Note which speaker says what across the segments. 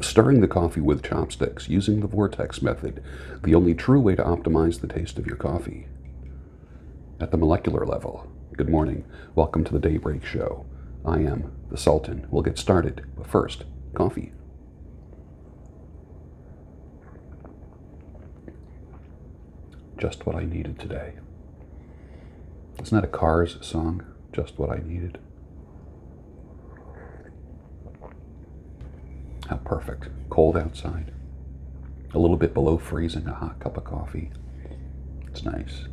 Speaker 1: Stirring the coffee with chopsticks using the Vortex method, the only true way to optimize the taste of your coffee. At the molecular level, good morning. Welcome to the Daybreak Show. I am the Sultan. We'll get started, but first, coffee. Just what I needed today. Isn't that a Cars song? Just what I needed. How perfect. Cold outside. A little bit below freezing, a hot cup of coffee. It's nice.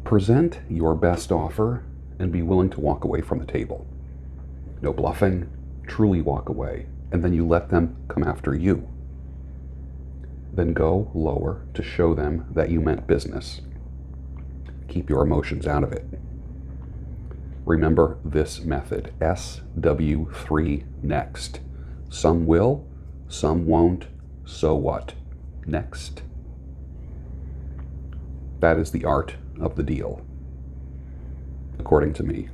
Speaker 1: Present your best offer and be willing to walk away from the table. No bluffing, truly walk away, and then you let them come after you. Then go lower to show them that you meant business. Keep your emotions out of it. Remember this method, SW3 next. Some will, some won't, so what? Next. That is the art of the deal, according to me.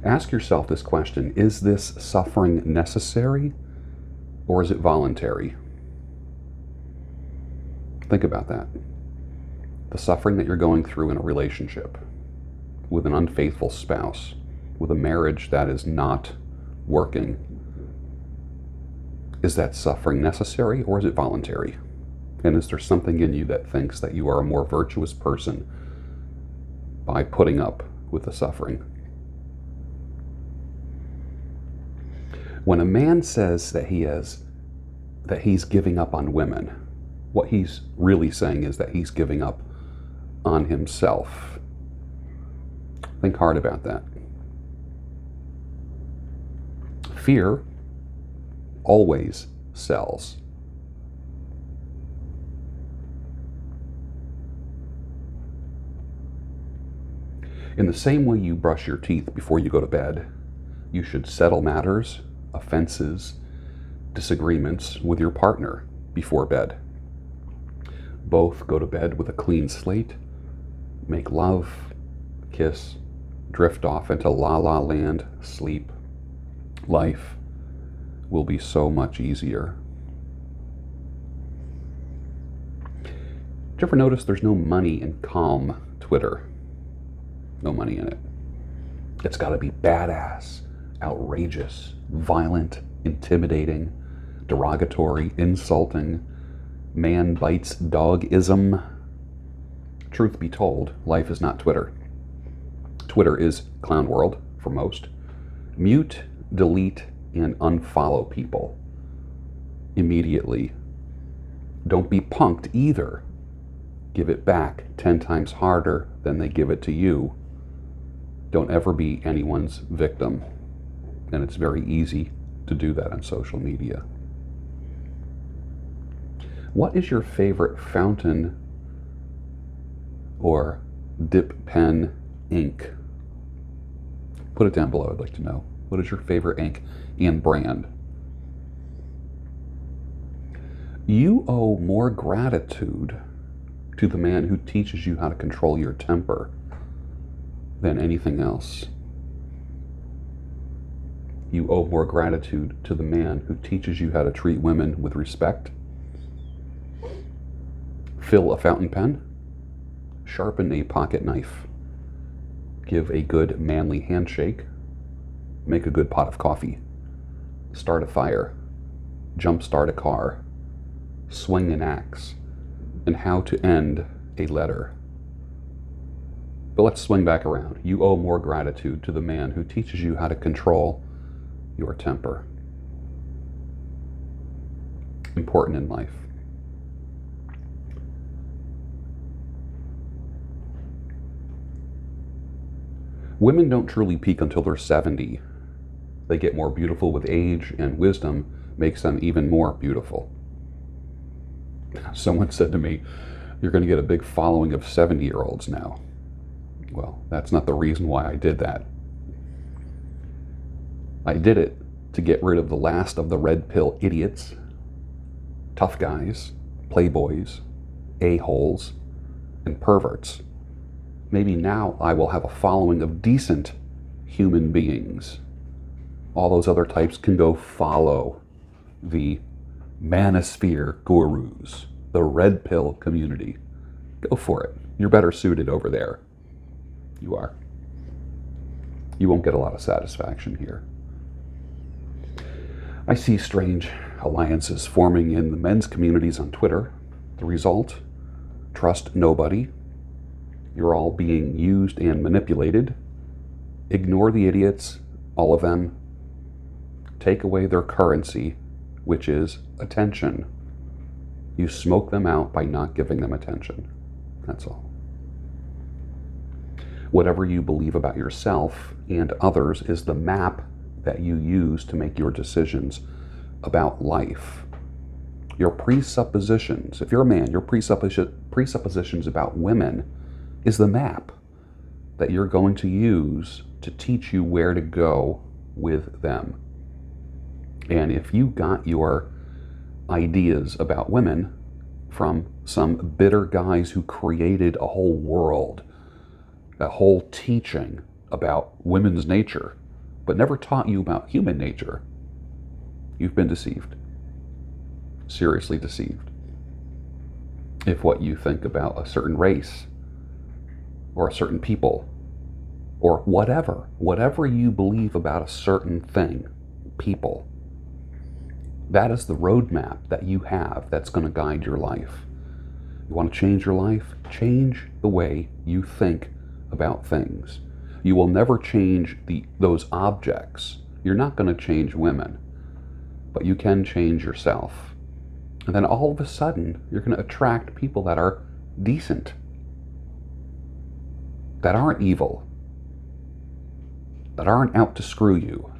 Speaker 1: Ask yourself this question, is this suffering necessary or is it voluntary? Think about that. The suffering that you're going through in a relationship, with an unfaithful spouse, with a marriage that is not working, is that suffering necessary or is it voluntary? And is there something in you that thinks that you are a more virtuous person by putting up with the suffering? When a man says that he's giving up on women, what he's really saying is that he's giving up on himself. Think hard about that. Fear always sells. In the same way you brush your teeth before you go to bed, you should settle matters, offenses, disagreements with your partner before bed. Both go to bed with a clean slate, make love, kiss, drift off into la-la land, sleep. Life will be so much easier. Did you ever notice there's no money in calm Twitter? No money in it. It's got to be badass, outrageous, violent, intimidating, derogatory, insulting, man bites dog-ism. Truth be told, life is not Twitter. Twitter is clown world for most. Mute, delete, and unfollow people immediately. Don't be punked either. Give it back 10 times harder than they give it to you. Don't ever be anyone's victim. And it's very easy to do that on social media. What is your favorite fountain or dip pen ink? Put it down below, I'd like to know. What is your favorite ink and brand? You owe more gratitude to the man who teaches you how to control your temper than anything else. You owe more gratitude to the man who teaches you how to treat women with respect. Fill a fountain pen. Sharpen a pocket knife. Give a good manly handshake. Make a good pot of coffee. Start a fire. Jumpstart a car. Swing an axe. And how to end a letter. But let's swing back around. You owe more gratitude to the man who teaches you how to control your temper. Important in life. Women don't truly peak until they're 70. They get more beautiful with age, and wisdom makes them even more beautiful. Someone said to me, you're going to get a big following of 70-year-olds now. Well, that's not the reason why I did that. I did it to get rid of the last of the red pill idiots, tough guys, playboys, a-holes, and perverts. Maybe now I will have a following of decent human beings. all those other types can go follow the manosphere gurus, the red pill community. Go for it. You're better suited over there. You are. You won't get a lot of satisfaction here. I see strange alliances forming in the men's communities on Twitter. The result? Trust nobody. You're all being used and manipulated. Ignore the idiots, all of them. Take away their currency, which is attention. You smoke them out by not giving them attention. That's all. Whatever you believe about yourself and others is the map that you use to make your decisions about life. Your presuppositions, if you're a man, your presuppositions about women is the map that you're going to use to teach you where to go with them. And if you got your ideas about women from some bitter guys who created a whole world, a whole teaching about women's nature, but never taught you about human nature, you've been deceived. Seriously deceived. If what you think about a certain race or a certain people or whatever you believe about a certain thing, people, that is the roadmap that you have that's going to guide your life. You want to change your life? Change the way you think about things. You will never change those objects. You're not going to change women, but you can change yourself. And then all of a sudden, you're going to attract people that are decent, that aren't evil, that aren't out to screw you.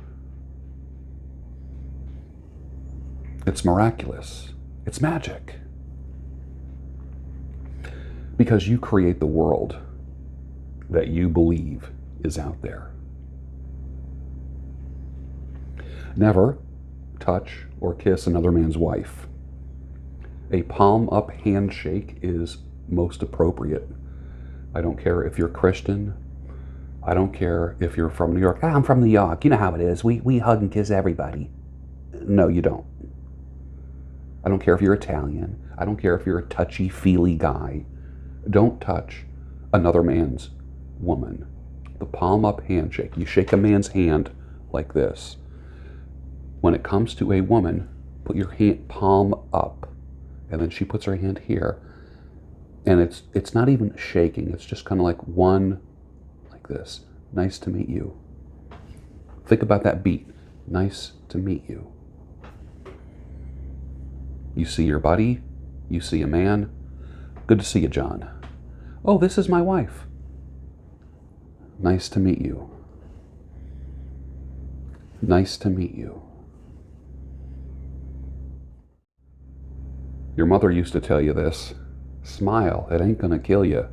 Speaker 1: It's miraculous. It's magic. Because you create the world that you believe is out there. Never touch or kiss another man's wife. A palm-up handshake is most appropriate. I don't care if you're Christian. I don't care if you're from New York. I'm from New York. You know how it is. We hug and kiss everybody. No, you don't. I don't care if you're Italian. I don't care if you're a touchy-feely guy. Don't touch another man's woman. The palm-up handshake. You shake a man's hand like this. When it comes to a woman, put your hand palm up, and then she puts her hand here, and it's not even shaking. It's just kind of like one, like this. Nice to meet you. Think about that beat. Nice to meet you. You see your buddy. You see a man. Good to see you, John. Oh, this is my wife. Nice to meet you. Nice to meet you. Your mother used to tell you this. Smile, it ain't gonna kill you.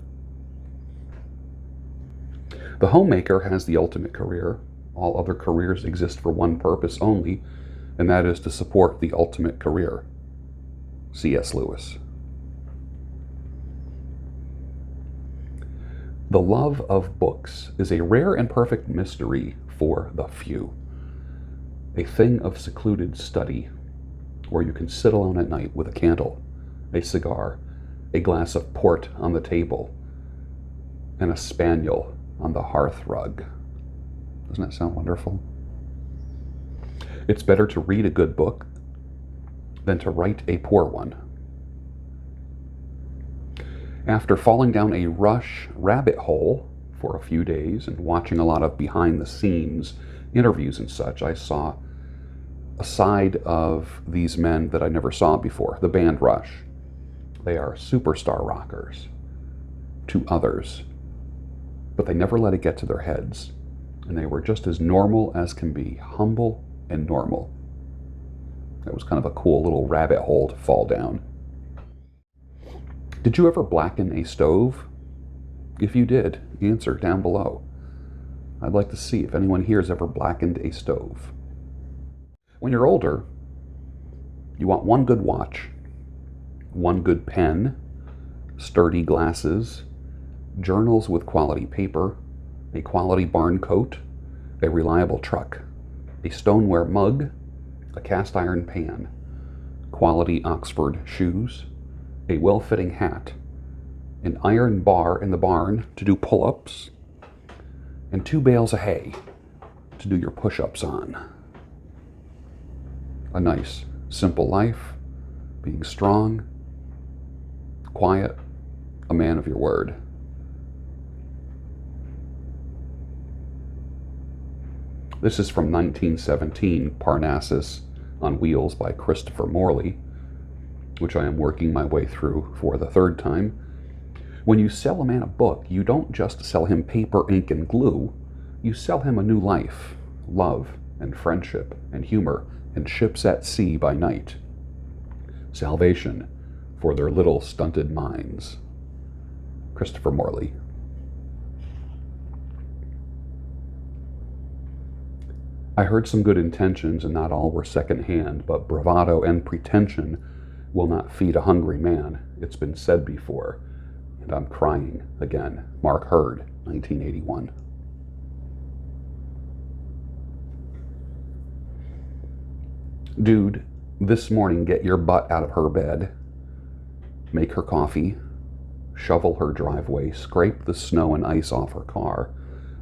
Speaker 1: The homemaker has the ultimate career. All other careers exist for one purpose only, and that is to support the ultimate career. C.S. Lewis. The love of books is a rare and perfect mystery for the few. A thing of secluded study, where you can sit alone at night with a candle, a cigar, a glass of port on the table, and a spaniel on the hearth rug. Doesn't that sound wonderful? It's better to read a good book than to write a poor one. After falling down a Rush rabbit hole for a few days and watching a lot of behind-the-scenes interviews and such, I saw a side of these men that I never saw before, the band Rush. They are superstar rockers to others, but they never let it get to their heads, and they were just as normal as can be, humble and normal. That was kind of a cool little rabbit hole to fall down. Did you ever blacken a stove? If you did, answer down below. I'd like to see if anyone here has ever blackened a stove. When you're older, you want one good watch, one good pen, sturdy glasses, journals with quality paper, a quality barn coat, a reliable truck, a stoneware mug, a cast iron pan, quality Oxford shoes, a well-fitting hat, an iron bar in the barn to do pull-ups, and 2 bales of hay to do your push-ups on. A nice, simple life, being strong, quiet, a man of your word. This is from 1917, Parnassus on Wheels by Christopher Morley, which I am working my way through for the 3rd time. When you sell a man a book, you don't just sell him paper, ink, and glue. You sell him a new life, love, and friendship, and humor, and ships at sea by night. Salvation for their little stunted minds. Christopher Morley. I heard some good intentions, and not all were second-hand, but bravado and pretension will not feed a hungry man. It's been said before, and I'm crying again. Mark Hurd, 1981. Dude, this morning get your butt out of her bed, make her coffee, shovel her driveway, scrape the snow and ice off her car,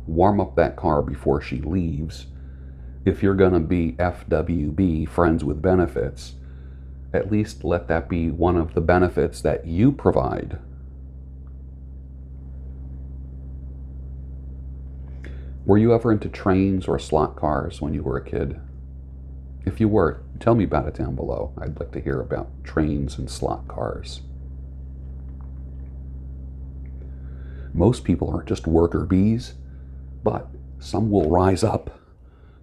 Speaker 1: warm up that car before she leaves. If you're going to be FWB, friends with benefits, at least let that be one of the benefits that you provide. Were you ever into trains or slot cars when you were a kid? If you were, tell me about it down below. I'd like to hear about trains and slot cars. Most people aren't just worker bees, but some will rise up,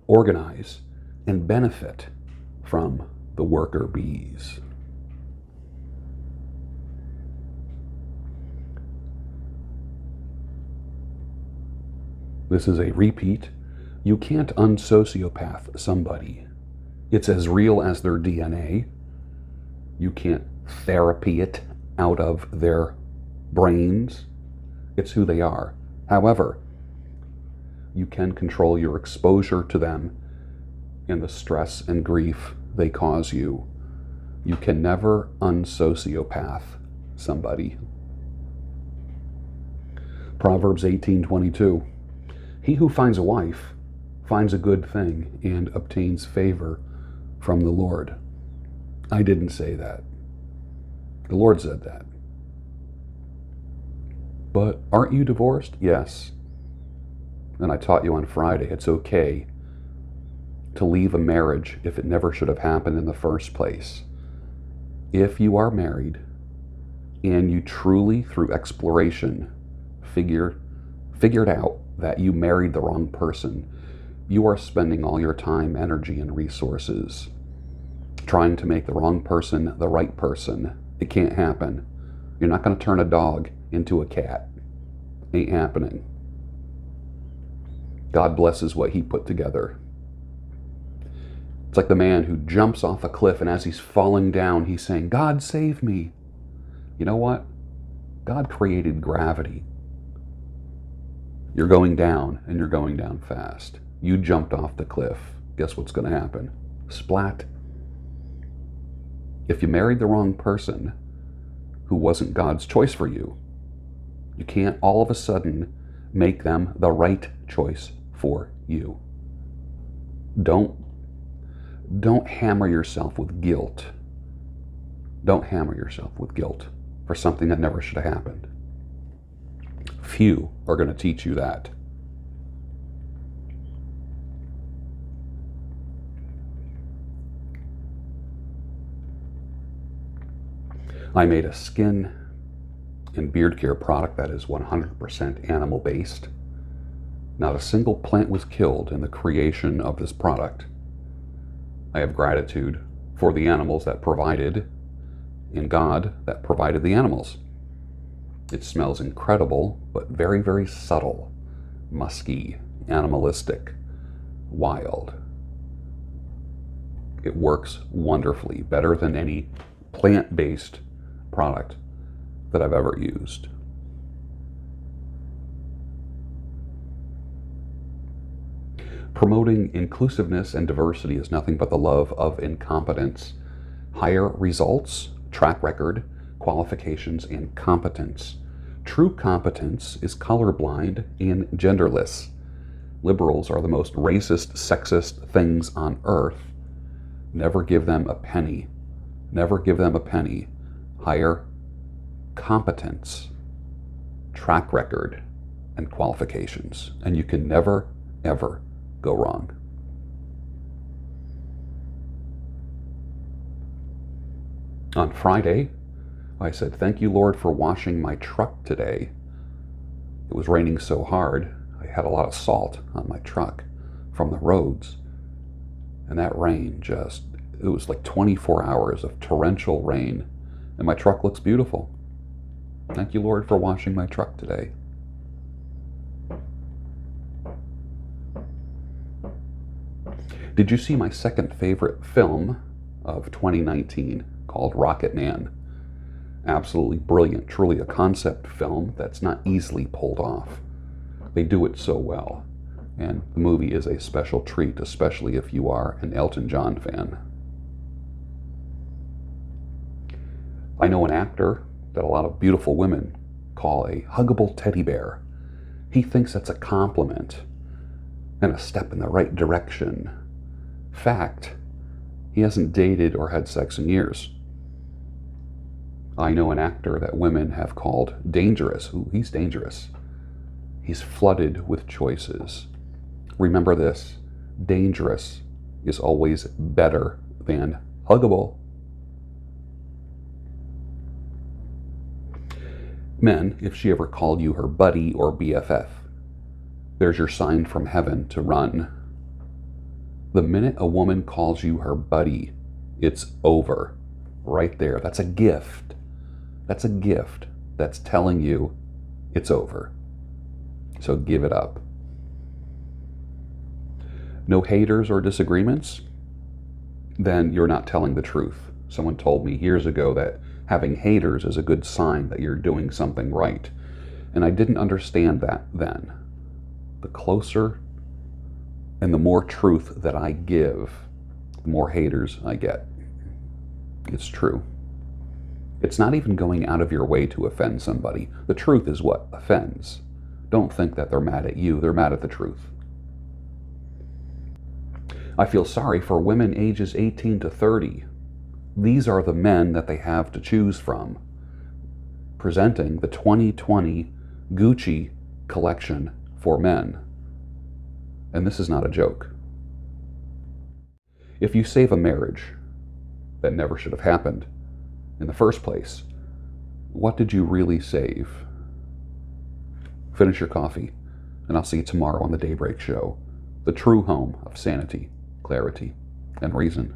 Speaker 1: organize, and benefit from the worker bees. This is a repeat. You can't unsociopath somebody. It's as real as their DNA. You can't therapy it out of their brains. It's who they are. However, you can control your exposure to them and the stress and grief they cause you. You can never unsociopath somebody. Proverbs 18:22. He who finds a wife finds a good thing and obtains favor from the Lord. I didn't say that. The Lord said that. But aren't you divorced? Yes. And I taught you on Friday, it's okay to leave a marriage if it never should have happened in the first place. If you are married and you truly, through exploration, figured out that you married the wrong person, you are spending all your time, energy, and resources trying to make the wrong person the right person. It can't happen. You're not going to turn a dog into a cat. Ain't happening. God blesses what he put together. It's like the man who jumps off a cliff, and as he's falling down, he's saying, God, save me. You know what? God created gravity. You're going down, and you're going down fast. You jumped off the cliff. Guess what's going to happen? Splat. If you married the wrong person who wasn't God's choice for you, you can't all of a sudden make them the right choice for you. Don't hammer yourself with guilt. Don't hammer yourself with guilt for something that never should have happened. Few are going to teach you that. I made a skin and beard care product that is 100% animal based. Not a single plant was killed in the creation of this product. I have gratitude for the animals that provided and God that provided the animals. It smells incredible, but very, very subtle, musky, animalistic, wild. It works wonderfully, better than any plant-based product that I've ever used. Promoting inclusiveness and diversity is nothing but the love of incompetence. Higher results, track record, qualifications, and competence. True competence is colorblind and genderless. Liberals are the most racist, sexist things on earth. Never give them a penny. Never give them a penny. Hire competence, track record, and qualifications. And you can never, ever go wrong. On Friday, I said, "Thank you, Lord, for washing my truck today." It was raining so hard, I had a lot of salt on my truck from the roads. And that rain it was like 24 hours of torrential rain. And my truck looks beautiful. Thank you, Lord, for washing my truck today. Did you see my second favorite film of 2019 called Rocketman? Absolutely brilliant, truly a concept film that's not easily pulled off. They do it so well. And the movie is a special treat, especially if you are an Elton John fan. I know an actor that a lot of beautiful women call a huggable teddy bear. He thinks that's a compliment and a step in the right direction. Fact, he hasn't dated or had sex in years. I know an actor that women have called dangerous. Ooh, he's dangerous. He's flooded with choices. Remember this, dangerous is always better than huggable. Men, if she ever called you her buddy or BFF, there's your sign from heaven to run. The minute a woman calls you her buddy, it's over. Right there. That's a gift. That's a gift that's telling you it's over. So give it up. No haters or disagreements? Then you're not telling the truth. Someone told me years ago that having haters is a good sign that you're doing something right. And I didn't understand that then. The closer and the more truth that I give, the more haters I get. It's true. It's not even going out of your way to offend somebody. The truth is what offends. Don't think that they're mad at you. They're mad at the truth. I feel sorry for women ages 18 to 30. These are the men that they have to choose from. Presenting the 2020 Gucci collection for men. And this is not a joke. If you save a marriage that never should have happened in the first place, what did you really save? Finish your coffee, and I'll see you tomorrow on the Daybreak Show, the true home of sanity, clarity, and reason.